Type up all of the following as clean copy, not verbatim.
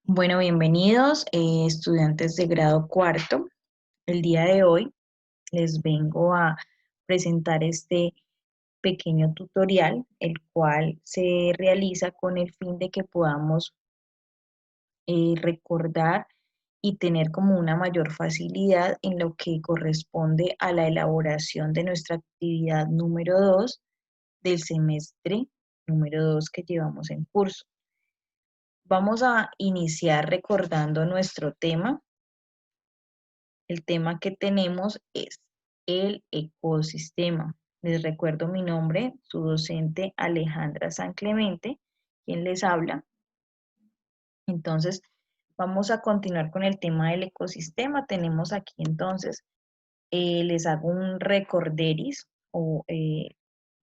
Bueno, bienvenidos, estudiantes de grado cuarto. El día de hoy les vengo a presentar este pequeño tutorial, el cual se realiza con el fin de que podamos recordar y tener como una mayor facilidad en lo que corresponde a la elaboración de nuestra actividad número 2 del semestre número 2 que llevamos en curso. Vamos a iniciar recordando nuestro tema. El tema que tenemos es el ecosistema. Les recuerdo mi nombre, su docente Alejandra San Clemente, quien les habla. Entonces, vamos a continuar con el tema del ecosistema. Tenemos aquí entonces, les hago un recorderis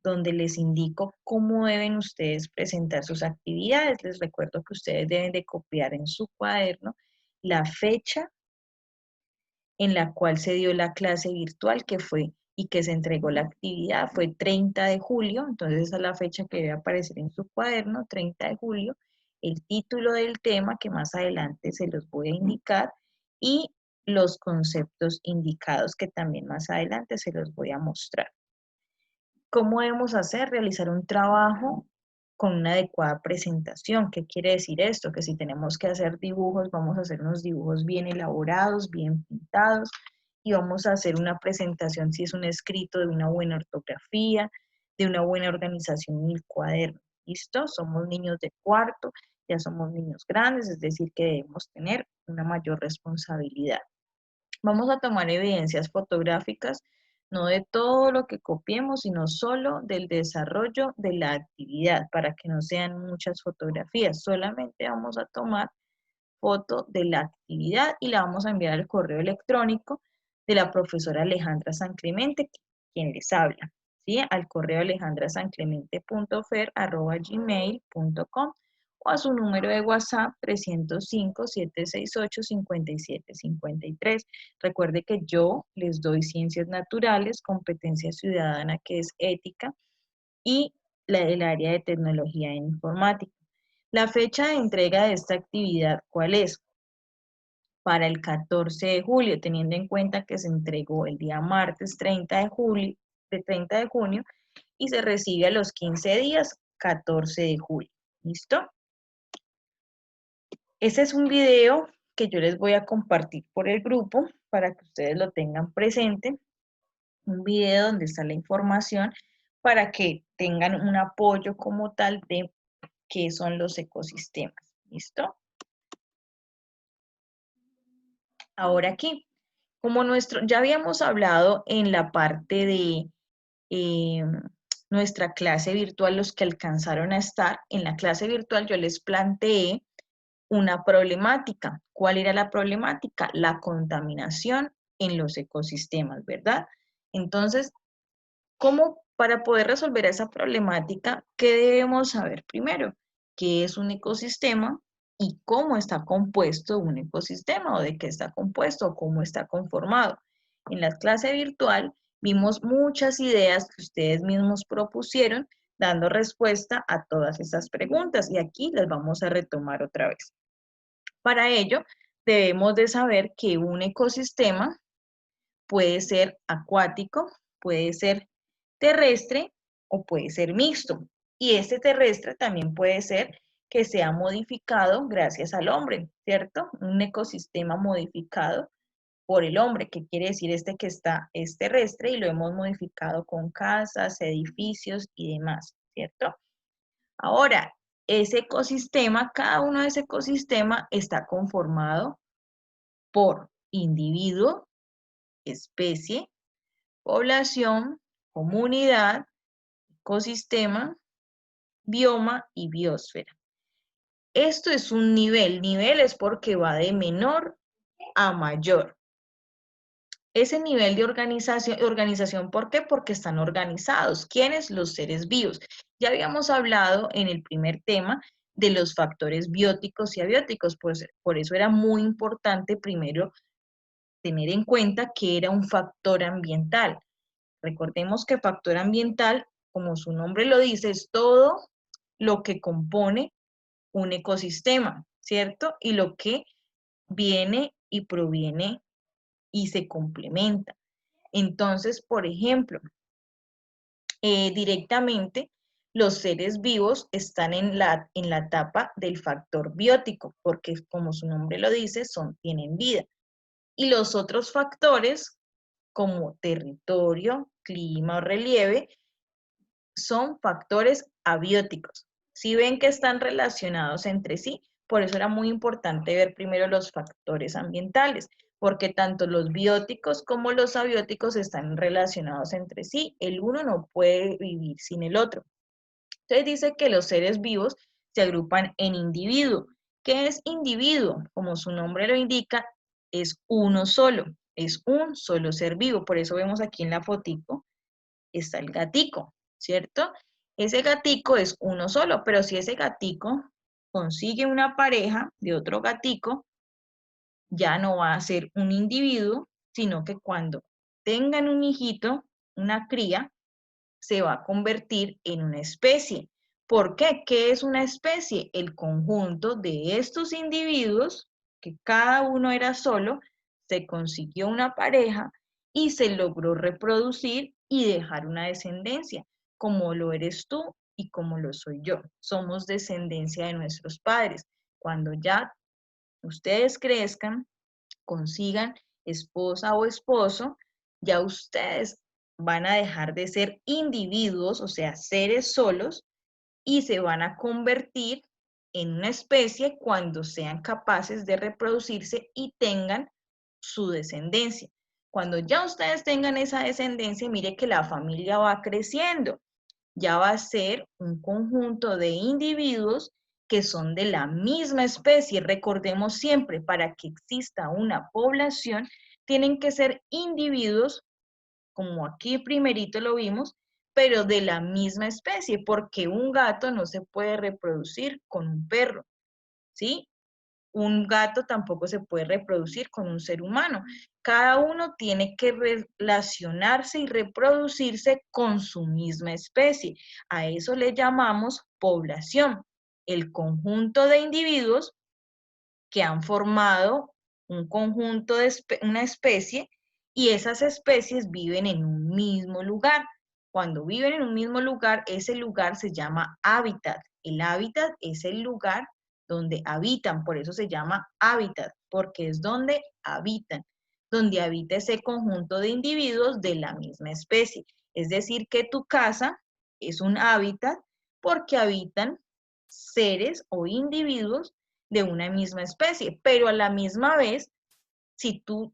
donde les indico cómo deben ustedes presentar sus actividades. Les recuerdo que ustedes deben de copiar en su cuaderno la fecha en la cual se dio la clase virtual que fue y que se entregó la actividad, fue 30 de julio, entonces esa es la fecha que debe aparecer en su cuaderno, 30 de julio, el título del tema que más adelante se los voy a indicar y los conceptos indicados que también más adelante se los voy a mostrar. ¿Cómo debemos hacer? Realizar un trabajo con una adecuada presentación. ¿Qué quiere decir esto? Que si tenemos que hacer dibujos, vamos a hacer unos dibujos bien elaborados, bien pintados, y vamos a hacer una presentación si es un escrito de una buena ortografía, de una buena organización en el cuaderno. ¿Listo? Somos niños de cuarto, ya somos niños grandes, es decir, que debemos tener una mayor responsabilidad. Vamos a tomar evidencias fotográficas, no de todo lo que copiemos, sino solo del desarrollo de la actividad, para que no sean muchas fotografías. Solamente vamos a tomar foto de la actividad y la vamos a enviar al correo electrónico de la profesora Alejandra San Clemente, quien les habla, ¿sí? Al correo alejandrasanclemente.fer@gmail.com o a su número de WhatsApp 305-768-5753. Recuerde que yo les doy ciencias naturales, competencia ciudadana, que es ética, y el área de tecnología e informática. La fecha de entrega de esta actividad, ¿cuál es? Para el 14 de julio, teniendo en cuenta que se entregó el día martes 30 de julio, de 30 de junio y se recibe a los 15 días, 14 de julio. ¿Listo? Ese es un video que yo les voy a compartir por el grupo para que ustedes lo tengan presente. Un video donde está la información para que tengan un apoyo como tal de qué son los ecosistemas. ¿Listo? Ahora aquí, como ya habíamos hablado en la parte de eh, nuestra clase virtual, los que alcanzaron a estar, en la clase virtual yo les planteé una problemática. ¿Cuál era la problemática? La contaminación en los ecosistemas, ¿verdad? Entonces, ¿cómo para poder resolver esa problemática, qué debemos saber primero? ¿Qué es un ecosistema y cómo está compuesto un ecosistema o de qué está compuesto o cómo está conformado? En la clase virtual vimos muchas ideas que ustedes mismos propusieron dando respuesta a todas esas preguntas y aquí las vamos a retomar otra vez. Para ello, debemos de saber que un ecosistema puede ser acuático, puede ser terrestre o puede ser mixto. Y este terrestre también puede ser que sea modificado gracias al hombre, ¿cierto? Un ecosistema modificado por el hombre, que quiere decir que es terrestre y lo hemos modificado con casas, edificios y demás, ¿cierto? Ahora, ese ecosistema, cada uno de ese ecosistema está conformado por individuo, especie, población, comunidad, ecosistema, bioma y biosfera. Esto es un nivel es porque va de menor a mayor. Ese nivel de organización, ¿por qué? Porque están organizados. ¿Quiénes? Los seres vivos. Ya habíamos hablado en el primer tema de los factores bióticos y abióticos, pues por eso era muy importante primero tener en cuenta que era un factor ambiental. Recordemos que factor ambiental, como su nombre lo dice, es todo lo que compone un ecosistema, ¿cierto? Y lo que viene y proviene y se complementa. Entonces, por ejemplo, directamente los seres vivos están en la etapa del factor biótico, porque como su nombre lo dice, tienen vida. Y los otros factores, como territorio, clima o relieve, son factores abióticos. Si ven que están relacionados entre sí, por eso era muy importante ver primero los factores ambientales, porque tanto los bióticos como los abióticos están relacionados entre sí. El uno no puede vivir sin el otro. Entonces dice que los seres vivos se agrupan en individuo. ¿Qué es individuo? Como su nombre lo indica, es uno solo, es un solo ser vivo. Por eso vemos aquí en la fotico, está el gatico, ¿cierto? Ese gatico es uno solo, pero si ese gatico consigue una pareja de otro gatico, ya no va a ser un individuo, sino que cuando tengan un hijito, una cría, se va a convertir en una especie. ¿Por qué? ¿Qué es una especie? El conjunto de estos individuos, que cada uno era solo, se consiguió una pareja y se logró reproducir y dejar una descendencia, como lo eres tú y como lo soy yo. Somos descendencia de nuestros padres. Cuando ya ustedes crezcan, consigan esposa o esposo, ya ustedes van a dejar de ser individuos, o sea, seres solos, y se van a convertir en una especie cuando sean capaces de reproducirse y tengan su descendencia. Cuando ya ustedes tengan esa descendencia, mire que la familia va creciendo, ya va a ser un conjunto de individuos que son de la misma especie. Recordemos siempre, para que exista una población, tienen que ser individuos, como aquí primerito lo vimos, pero de la misma especie, porque un gato no se puede reproducir con un perro, ¿sí? Un gato tampoco se puede reproducir con un ser humano. Cada uno tiene que relacionarse y reproducirse con su misma especie. A eso le llamamos población, el conjunto de individuos que han formado un conjunto de una especie y esas especies viven en un mismo lugar. Cuando viven en un mismo lugar, ese lugar se llama hábitat. El hábitat es el lugar donde habitan, por eso se llama hábitat, porque es donde habitan, donde habita ese conjunto de individuos de la misma especie. Es decir, que tu casa es un hábitat porque habitan seres o individuos de una misma especie, pero a la misma vez, si tú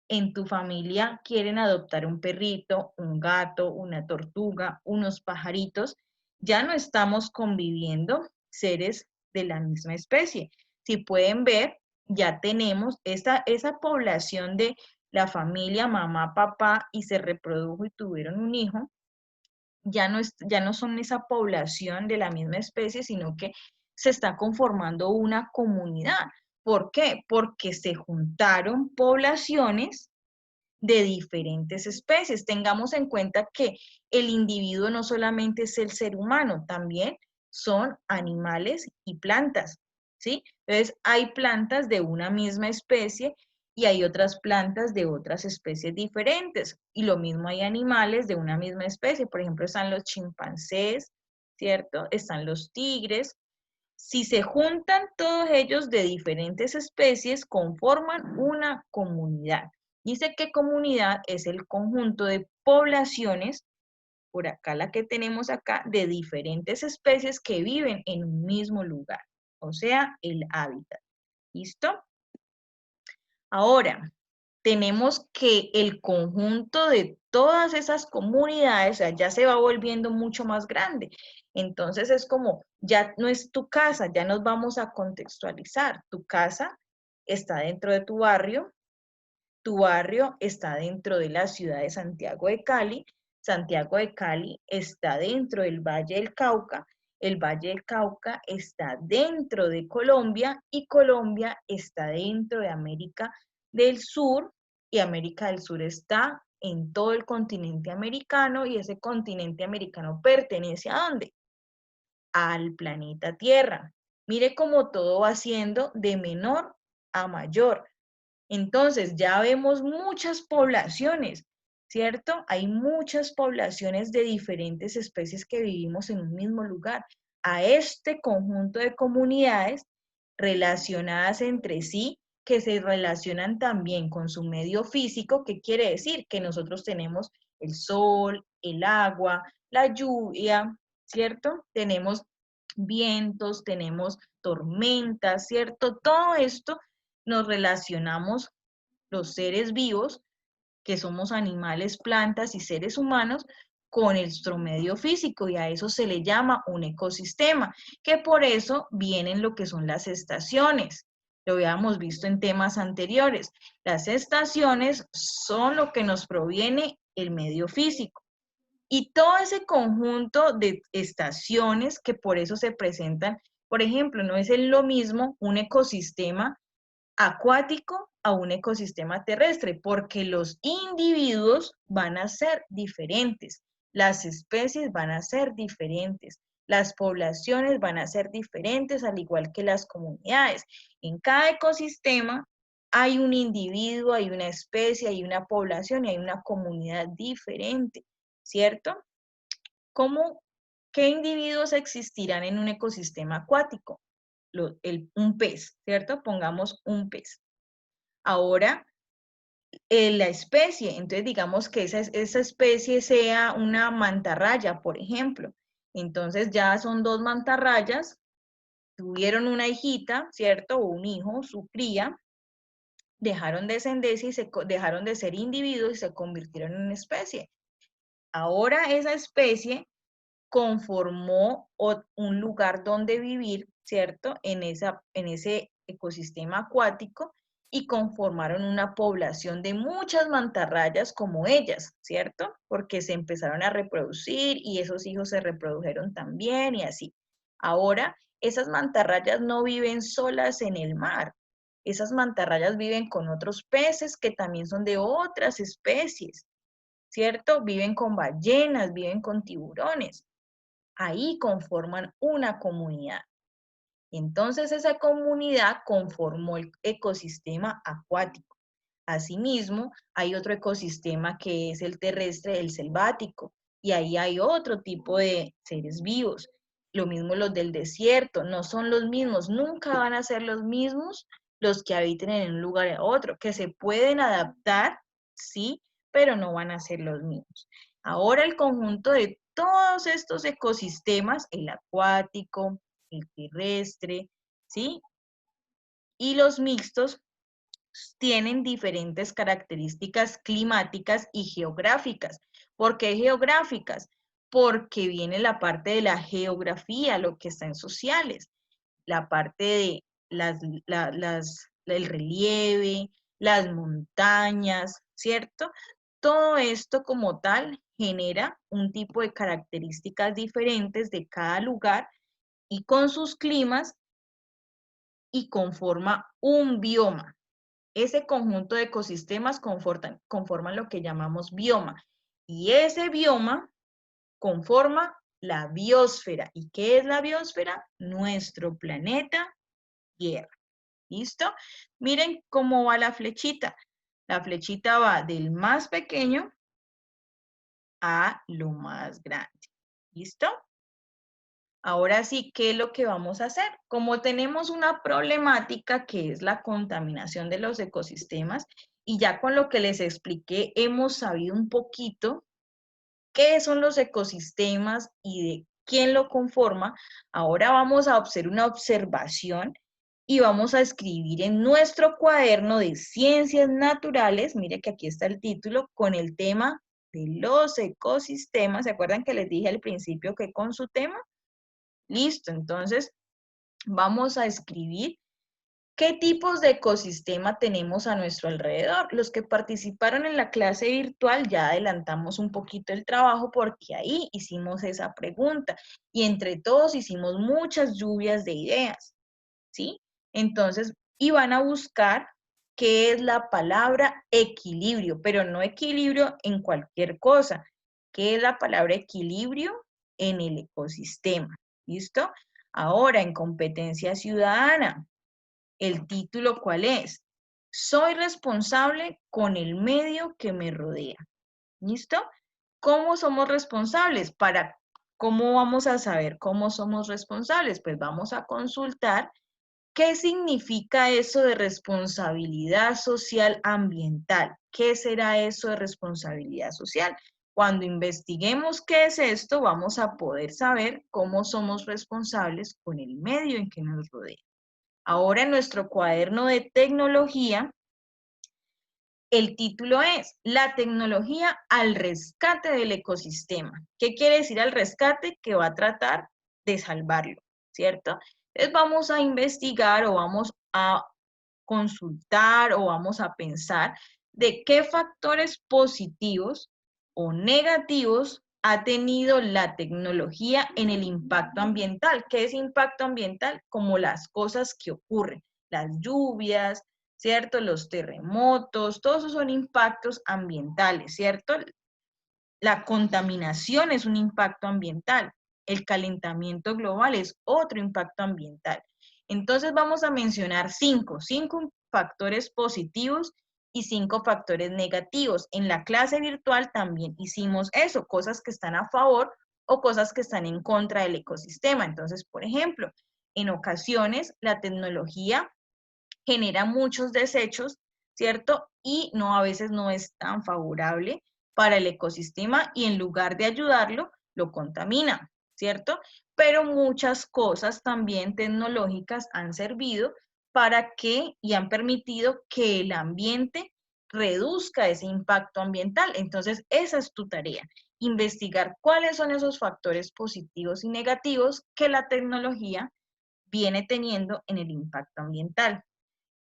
en tu familia quieren adoptar un perrito, un gato, una tortuga, unos pajaritos, ya no estamos conviviendo seres de la misma especie. Si pueden ver, ya tenemos esa población de la familia, mamá, papá, y se reprodujo y tuvieron un hijo, ya no son esa población de la misma especie, sino que se está conformando una comunidad. ¿Por qué? Porque se juntaron poblaciones de diferentes especies. Tengamos en cuenta que el individuo no solamente es el ser humano, también son animales y plantas, ¿sí? Entonces, hay plantas de una misma especie y hay otras plantas de otras especies diferentes. Y lo mismo hay animales de una misma especie. Por ejemplo, están los chimpancés, ¿cierto? Están los tigres. Si se juntan todos ellos de diferentes especies, conforman una comunidad. Dice que comunidad es el conjunto de poblaciones, por acá la que tenemos acá, de diferentes especies que viven en un mismo lugar, o sea, el hábitat. ¿Listo? Ahora, tenemos que el conjunto de todas esas comunidades, o sea, ya se va volviendo mucho más grande. Entonces es como, ya no es tu casa, ya nos vamos a contextualizar. Tu casa está dentro de tu barrio está dentro de la ciudad de Santiago de Cali está dentro del Valle del Cauca, el Valle del Cauca está dentro de Colombia y Colombia está dentro de América del Sur y América del Sur está en todo el continente americano y ese continente americano pertenece ¿a dónde? Al planeta Tierra. Mire cómo todo va siendo de menor a mayor. Entonces, ya vemos muchas poblaciones, ¿cierto? Hay muchas poblaciones de diferentes especies que vivimos en un mismo lugar. A este conjunto de comunidades relacionadas entre sí, que se relacionan también con su medio físico, ¿qué quiere decir? Que nosotros tenemos el sol, el agua, la lluvia, ¿cierto? Tenemos vientos, tenemos tormentas, ¿cierto? Todo esto nos relacionamos los seres vivos, que somos animales, plantas y seres humanos, con nuestro medio físico, y a eso se le llama un ecosistema, que por eso vienen lo que son las estaciones. Lo habíamos visto en temas anteriores. Las estaciones son lo que nos proviene el medio físico. Y todo ese conjunto de estaciones que por eso se presentan, por ejemplo, no es lo mismo un ecosistema acuático a un ecosistema terrestre, porque los individuos van a ser diferentes, las especies van a ser diferentes, las poblaciones van a ser diferentes, al igual que las comunidades. En cada ecosistema hay un individuo, hay una especie, hay una población y hay una comunidad diferente, ¿cierto? ¿Cómo, qué individuos existirán en un ecosistema acuático? Un pez, ¿cierto? Pongamos un pez. Ahora, la especie, entonces digamos que esa especie sea una mantarraya, por ejemplo. Entonces ya son dos mantarrayas, tuvieron una hijita, ¿cierto? O un hijo, su cría, dejaron descendencia y dejaron de ser individuos y se convirtieron en una especie. Ahora esa especie conformó un lugar donde vivir, ¿cierto? En ese ecosistema acuático y conformaron una población de muchas mantarrayas como ellas, ¿cierto? Porque se empezaron a reproducir y esos hijos se reprodujeron también y así. Ahora, esas mantarrayas no viven solas en el mar. Esas mantarrayas viven con otros peces que también son de otras especies, ¿cierto? Viven con ballenas, viven con tiburones. Ahí conforman una comunidad. Entonces esa comunidad conformó el ecosistema acuático. Asimismo, hay otro ecosistema que es el terrestre, el selvático, y ahí hay otro tipo de seres vivos. Lo mismo los del desierto, no son los mismos, nunca van a ser los mismos los que habiten en un lugar a otro, que se pueden adaptar, sí, pero no van a ser los mismos. Ahora el conjunto de todos estos ecosistemas, el acuático, el terrestre, ¿sí? Y los mixtos tienen diferentes características climáticas y geográficas. ¿Por qué geográficas? Porque viene la parte de la geografía, lo que está en sociales, la parte de el relieve, las montañas, ¿cierto? Todo esto como tal genera un tipo de características diferentes de cada lugar y con sus climas y conforma un bioma. Ese conjunto de ecosistemas conforman lo que llamamos bioma. Y ese bioma conforma la biosfera. ¿Y qué es la biosfera? Nuestro planeta Tierra. ¿Listo? Miren cómo va la flechita. La flechita va del más pequeño a lo más grande. ¿Listo? Ahora sí, ¿qué es lo que vamos a hacer? Como tenemos una problemática que es la contaminación de los ecosistemas, y ya con lo que les expliqué hemos sabido un poquito qué son los ecosistemas y de quién lo conforma, ahora vamos a hacer una observación y vamos a escribir en nuestro cuaderno de ciencias naturales, mire que aquí está el título, con el tema de los ecosistemas. ¿Se acuerdan que les dije al principio que con su tema? Listo, entonces vamos a escribir qué tipos de ecosistema tenemos a nuestro alrededor. Los que participaron en la clase virtual ya adelantamos un poquito el trabajo porque ahí hicimos esa pregunta y entre todos hicimos muchas lluvias de ideas, ¿sí? Entonces, y van a buscar qué es la palabra equilibrio, pero no equilibrio en cualquier cosa. ¿Qué es la palabra equilibrio en el ecosistema? ¿Listo? Ahora, en competencia ciudadana, ¿el título cuál es? Soy responsable con el medio que me rodea. ¿Listo? ¿Cómo somos responsables? ¿Cómo vamos a saber cómo somos responsables? Pues vamos a consultar qué significa eso de responsabilidad social ambiental. ¿Qué será eso de responsabilidad social? Cuando investiguemos qué es esto, vamos a poder saber cómo somos responsables con el medio en que nos rodea. Ahora en nuestro cuaderno de tecnología, el título es La tecnología al rescate del ecosistema. ¿Qué quiere decir al rescate? Que va a tratar de salvarlo, ¿cierto? Entonces vamos a investigar o vamos a consultar o vamos a pensar de qué factores positivos o negativos ha tenido la tecnología en el impacto ambiental. ¿Qué es impacto ambiental? Como las cosas que ocurren, las lluvias, ¿cierto? Los terremotos, todos esos son impactos ambientales, ¿cierto? La contaminación es un impacto ambiental. El calentamiento global es otro impacto ambiental. Entonces vamos a mencionar cinco factores positivos y 5 factores negativos. En la clase virtual también hicimos eso, cosas que están a favor o cosas que están en contra del ecosistema. Entonces, por ejemplo, en ocasiones la tecnología genera muchos desechos, ¿cierto? Y no, a veces no es tan favorable para el ecosistema y en lugar de ayudarlo, lo contamina, ¿cierto? Pero muchas cosas también tecnológicas han servido para que y han permitido que el ambiente reduzca ese impacto ambiental. Entonces, esa es tu tarea, investigar cuáles son esos factores positivos y negativos que la tecnología viene teniendo en el impacto ambiental.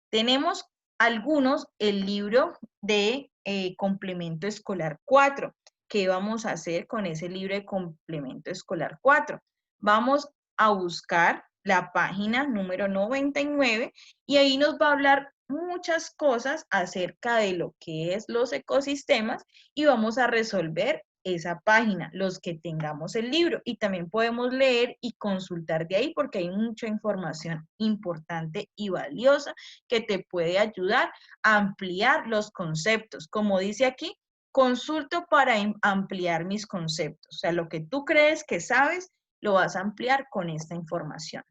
Tenemos algunos, el libro de complemento escolar 4. ¿Qué vamos a hacer con ese libro de complemento escolar 4? Vamos a buscar la página número 99 y ahí nos va a hablar muchas cosas acerca de lo que es los ecosistemas y vamos a resolver esa página, los que tengamos el libro, y también podemos leer y consultar de ahí porque hay mucha información importante y valiosa que te puede ayudar a ampliar los conceptos. Como dice aquí, consulto para ampliar mis conceptos. O sea, lo que tú crees que sabes, lo vas a ampliar con esta información,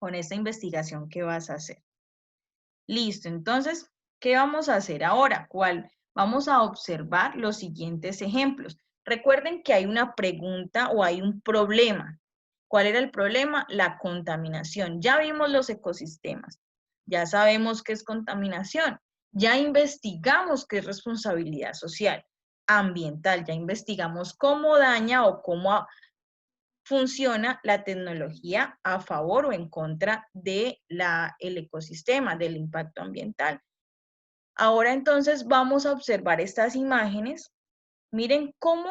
con esta investigación que vas a hacer. Listo, entonces, ¿qué vamos a hacer ahora? Vamos a observar los siguientes ejemplos. Recuerden que hay una pregunta o hay un problema. ¿Cuál era el problema? La contaminación. Ya vimos los ecosistemas. Ya sabemos qué es contaminación. Ya investigamos qué es responsabilidad social, ambiental. Ya investigamos cómo daña o cómo funciona la tecnología a favor o en contra del ecosistema, del impacto ambiental. Ahora entonces vamos a observar estas imágenes. Miren cómo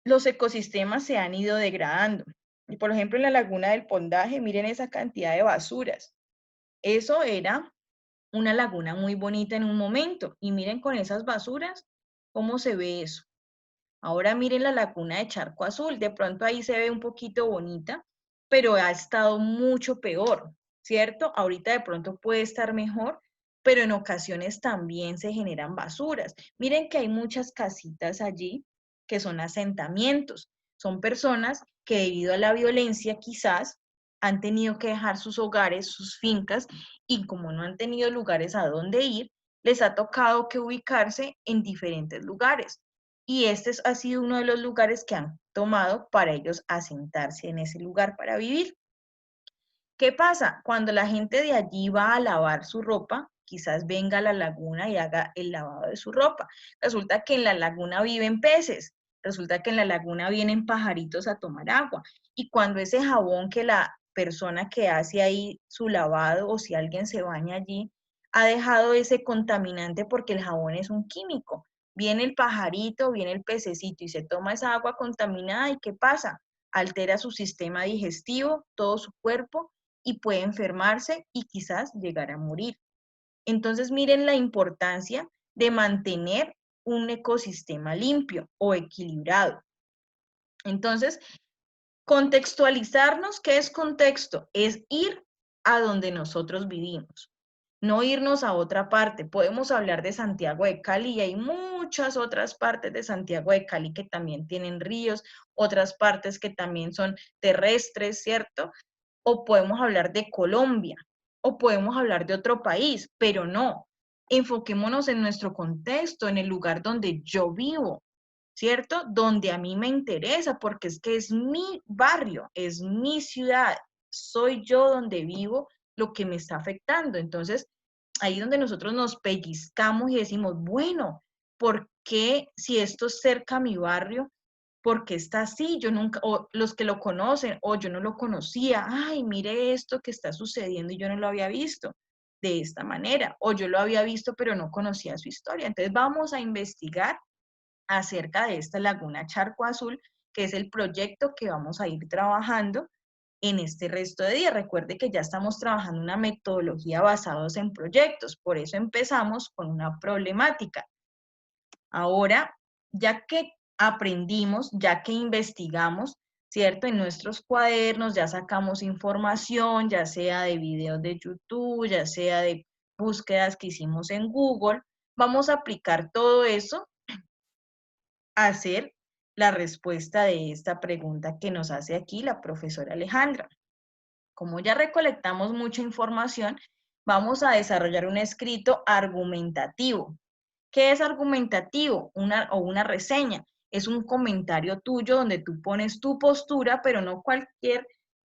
los ecosistemas se han ido degradando. Y por ejemplo, en la laguna del Pondaje, miren esa cantidad de basuras. Eso era una laguna muy bonita en un momento. Y miren con esas basuras cómo se ve eso. Ahora miren la laguna de Charco Azul, de pronto ahí se ve un poquito bonita, pero ha estado mucho peor, ¿cierto? Ahorita de pronto puede estar mejor, pero en ocasiones también se generan basuras. Miren que hay muchas casitas allí que son asentamientos, son personas que debido a la violencia quizás han tenido que dejar sus hogares, sus fincas, y como no han tenido lugares a donde ir, les ha tocado que ubicarse en diferentes lugares y este ha sido uno de los lugares que han tomado para ellos asentarse en ese lugar para vivir. ¿Qué pasa? Cuando la gente de allí va a lavar su ropa, quizás venga a la laguna y haga el lavado de su ropa. Resulta que en la laguna viven peces, resulta que en la laguna vienen pajaritos a tomar agua y cuando ese jabón que la persona que hace ahí su lavado o si alguien se baña allí, ha dejado ese contaminante porque el jabón es un químico. Viene el pajarito, viene el pececito y se toma esa agua contaminada y ¿qué pasa? Altera su sistema digestivo, todo su cuerpo y puede enfermarse y quizás llegar a morir. Entonces miren la importancia de mantener un ecosistema limpio o equilibrado. Entonces, Contextualizarnos, ¿qué es contexto? Es ir a donde nosotros vivimos, no irnos a otra parte. Podemos hablar de Santiago de Cali y hay muchas otras partes de Santiago de Cali que también tienen ríos, otras partes que también son terrestres, ¿cierto? O podemos hablar de Colombia, o podemos hablar de otro país, pero no. Enfoquémonos en nuestro contexto, en el lugar donde yo vivo, ¿cierto? Donde a mí me interesa, porque es que es mi barrio, es mi ciudad, soy yo donde vivo lo que me está afectando. Entonces, ahí es donde nosotros nos pellizcamos y decimos, bueno, ¿por qué si esto es cerca a mi barrio? ¿Por qué está así? Yo nunca, o los que lo conocen, o yo no lo conocía, ay, mire esto que está sucediendo y yo no lo había visto de esta manera, o yo lo había visto pero no conocía su historia. Entonces vamos a investigar acerca de esta laguna Charco Azul, que es el proyecto que vamos a ir trabajando en este resto de días. Recuerde que ya estamos trabajando una metodología basados en proyectos, por eso empezamos con una problemática. Ahora, ya que aprendimos, ya que investigamos, ¿cierto? En nuestros cuadernos ya sacamos información, ya sea de videos de YouTube, ya sea de búsquedas que hicimos en Google, vamos a aplicar todo eso a hacer la respuesta de esta pregunta que nos hace aquí la profesora Alejandra. Como ya recolectamos mucha información, vamos a desarrollar un escrito argumentativo. ¿Qué es argumentativo? Una reseña. Es un comentario tuyo donde tú pones tu postura, pero no cualquier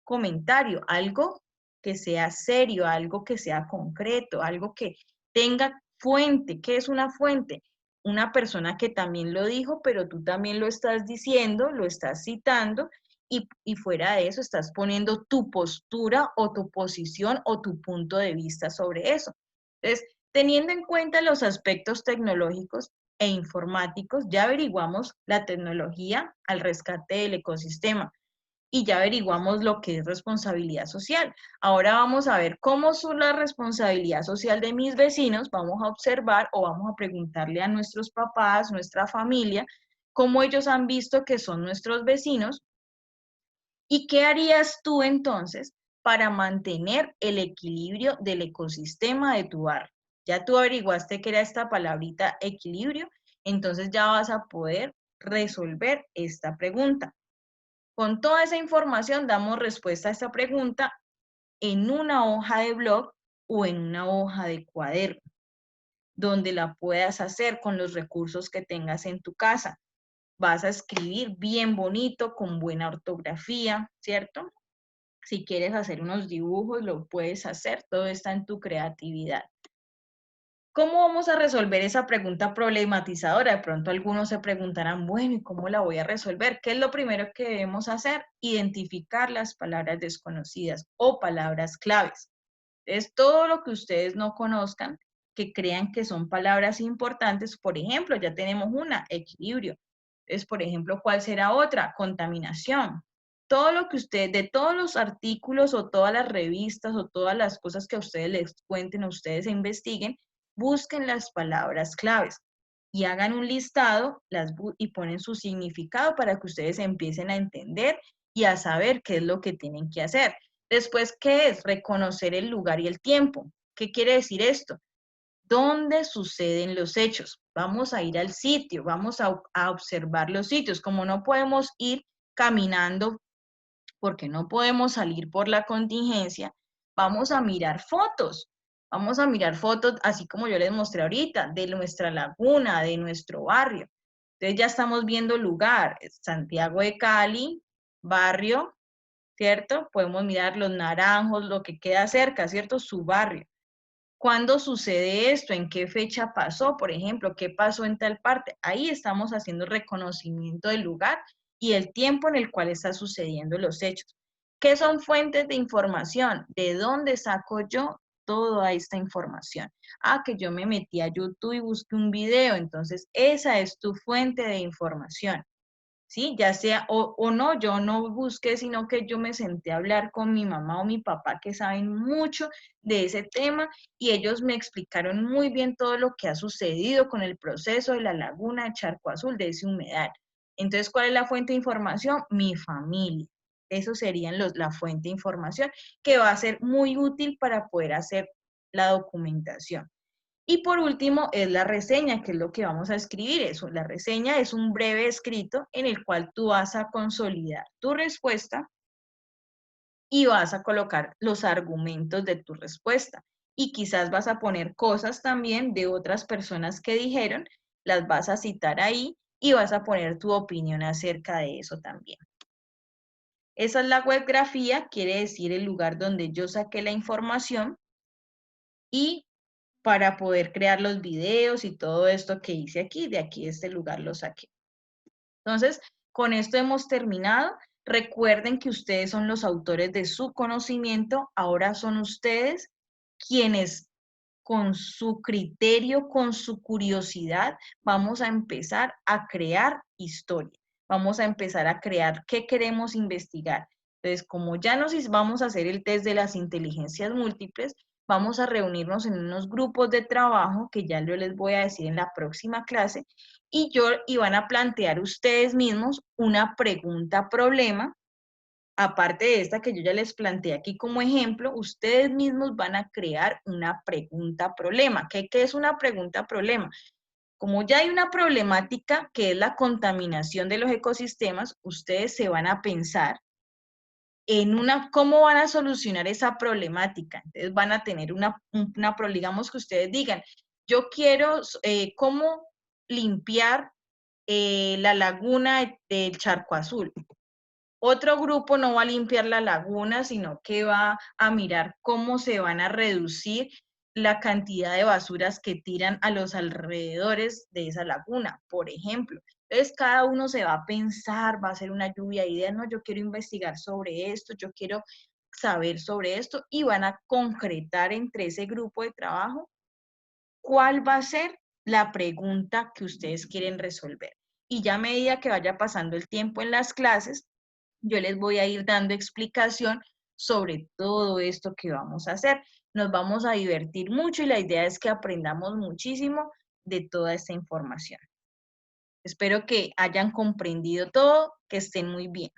comentario, algo que sea serio, algo que sea concreto, algo que tenga fuente. ¿Qué es una fuente? Una persona que también lo dijo, pero tú también lo estás diciendo, lo estás citando, y fuera de eso estás poniendo tu postura o tu posición o tu punto de vista sobre eso. Entonces, teniendo en cuenta los aspectos tecnológicos e informáticos, ya averiguamos la tecnología al rescate del ecosistema y ya averiguamos lo que es responsabilidad social. Ahora vamos a ver cómo es la responsabilidad social de mis vecinos, vamos a observar o vamos a preguntarle a nuestros papás, nuestra familia, cómo ellos han visto que son nuestros vecinos y qué harías tú entonces para mantener el equilibrio del ecosistema de tu barrio. Ya tú averiguaste que era esta palabrita equilibrio, entonces ya vas a poder resolver esta pregunta. Con toda esa información damos respuesta a esta pregunta en una hoja de blog o en una hoja de cuaderno, donde la puedas hacer con los recursos que tengas en tu casa. Vas a escribir bien bonito, con buena ortografía, ¿cierto? Si quieres hacer unos dibujos, lo puedes hacer, todo está en tu creatividad. ¿Cómo vamos a resolver esa pregunta problematizadora? De pronto algunos se preguntarán, bueno, ¿y cómo la voy a resolver? ¿Qué es lo primero que debemos hacer? Identificar las palabras desconocidas o palabras claves. Es todo lo que ustedes no conozcan, que crean que son palabras importantes. Por ejemplo, ya tenemos una, equilibrio. Entonces, por ejemplo, ¿cuál será otra? Contaminación. Todo lo que ustedes, de todos los artículos o todas las revistas o todas las cosas que a ustedes les cuenten, a ustedes e investiguen, busquen las palabras claves y hagan un listado y ponen su significado para que ustedes empiecen a entender y a saber qué es lo que tienen que hacer. Después, ¿qué es? Reconocer el lugar y el tiempo. ¿Qué quiere decir esto? ¿Dónde suceden los hechos? Vamos a ir al sitio, vamos a observar los sitios. Como no podemos ir caminando porque no podemos salir por la contingencia, vamos a mirar fotos. Vamos a mirar fotos, así como yo les mostré ahorita, de nuestra laguna, de nuestro barrio. Entonces ya estamos viendo lugar, Santiago de Cali, barrio, ¿cierto? Podemos mirar los naranjos, lo que queda cerca, ¿cierto? Su barrio. ¿Cuándo sucede esto? ¿En qué fecha pasó? Por ejemplo, ¿qué pasó en tal parte? Ahí estamos haciendo reconocimiento del lugar y el tiempo en el cual está sucediendo los hechos. ¿Qué son fuentes de información? ¿De dónde saco yo toda esta información? Ah, que yo me metí a YouTube y busqué un video, entonces esa es tu fuente de información. ¿Sí? Ya sea o no, yo no busqué, sino que yo me senté a hablar con mi mamá o mi papá que saben mucho de ese tema y ellos me explicaron muy bien todo lo que ha sucedido con el proceso de la laguna de Charco Azul, de ese humedal. Entonces, ¿cuál es la fuente de información? Mi familia. Eso serían la fuente de información que va a ser muy útil para poder hacer la documentación. Y por último es la reseña, que es lo que vamos a escribir. La reseña es un breve escrito en el cual tú vas a consolidar tu respuesta y vas a colocar los argumentos de tu respuesta. Y quizás vas a poner cosas también de otras personas que dijeron, las vas a citar ahí y vas a poner tu opinión acerca de eso también. Esa es la webgrafía, quiere decir el lugar donde yo saqué la información y para poder crear los videos y todo esto que hice aquí, de aquí este lugar lo saqué. Entonces, con esto hemos terminado. Recuerden que ustedes son los autores de su conocimiento, ahora son ustedes quienes con su criterio, con su curiosidad, vamos a empezar a crear historia. Vamos a empezar a crear qué queremos investigar. Entonces, como ya nos vamos a hacer el test de las inteligencias múltiples, vamos a reunirnos en unos grupos de trabajo que ya yo les voy a decir en la próxima clase y van a plantear ustedes mismos una pregunta problema. Aparte de esta que yo ya les planteé aquí como ejemplo, ustedes mismos van a crear una pregunta problema. ¿Qué es una pregunta problema? Como ya hay una problemática que es la contaminación de los ecosistemas, ustedes se van a pensar en cómo van a solucionar esa problemática. Entonces van a tener digamos que ustedes digan, yo quiero cómo limpiar la laguna del Charco Azul. Otro grupo no va a limpiar la laguna, sino que va a mirar cómo se van a reducir la cantidad de basuras que tiran a los alrededores de esa laguna, por ejemplo. Entonces, cada uno se va a pensar, va a hacer una lluvia de ideas, no, yo quiero investigar sobre esto, yo quiero saber sobre esto, y van a concretar entre ese grupo de trabajo cuál va a ser la pregunta que ustedes quieren resolver. Y ya a medida que vaya pasando el tiempo en las clases, yo les voy a ir dando explicación sobre todo esto que vamos a hacer. Nos vamos a divertir mucho y la idea es que aprendamos muchísimo de toda esta información. Espero que hayan comprendido todo, que estén muy bien.